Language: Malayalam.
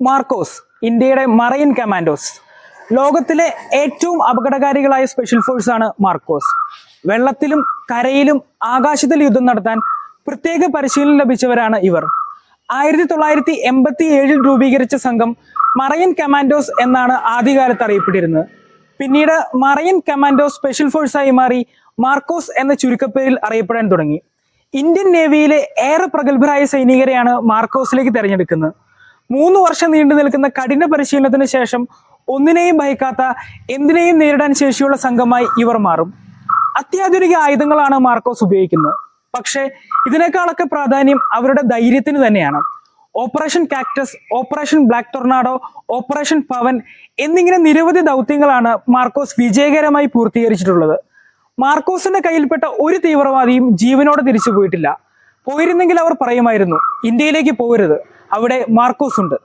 മാർക്കോസ് ഇന്ത്യയുടെ മറൈൻ കമാൻഡോസ്. ലോകത്തിലെ ഏറ്റവും അപകടകാരികളായ സ്പെഷ്യൽ ഫോഴ്സാണ് മാർക്കോസ്. വെള്ളത്തിലും കരയിലും ആകാശത്തിലും യുദ്ധം നടത്താൻ പ്രത്യേക പരിശീലനം ലഭിച്ചവരാണ് ഇവർ. 1987 രൂപീകരിച്ച സംഘം മറൈൻ കമാൻഡോസ് എന്നാണ് ആദ്യകാലത്ത് അറിയപ്പെട്ടിരുന്നത്. പിന്നീട് മറൈൻ കമാൻഡോസ് സ്പെഷ്യൽ ഫോഴ്സായി മാറി മാർക്കോസ് എന്ന ചുരുക്കപ്പേരിൽ അറിയപ്പെടാൻ തുടങ്ങി. ഇന്ത്യൻ നേവിയിലെ ഏറെ പ്രഗത്ഭരായ സൈനികരെയാണ് മാർക്കോസിലേക്ക് തിരഞ്ഞെടുക്കുന്നത്. 3 വർഷം നീണ്ടു നിൽക്കുന്ന കഠിന പരിശീലനത്തിന് ശേഷം ഒന്നിനെയും ഭയക്കാത്ത, എന്തിനേയും നേരിടാൻ ശേഷിയുള്ള സംഘമായി ഇവർ മാറും. അത്യാധുനിക ആയുധങ്ങളാണ് മാർക്കോസ് ഉപയോഗിക്കുന്നത്. പക്ഷേ ഇതിനേക്കാളൊക്കെ പ്രാധാന്യം അവരുടെ ധൈര്യത്തിന് തന്നെയാണ്. Operation Cactus, Operation Black Tornado, Operation Pawan എന്നിങ്ങനെ നിരവധി ദൗത്യങ്ങളാണ് മാർക്കോസ് വിജയകരമായി പൂർത്തീകരിച്ചിട്ടുള്ളത്. മാർക്കോസിന്റെ കയ്യിൽപ്പെട്ട ഒരു തീവ്രവാദിയും ജീവനോടെ തിരിച്ചു പോയിട്ടില്ല. പോയിരുന്നെങ്കിൽ അവർ പറയുമായിരുന്നു, ഇന്ത്യയിലേക്ക് പോകരുത്, അവിടെ മാർക്കോസ് ഉണ്ട്.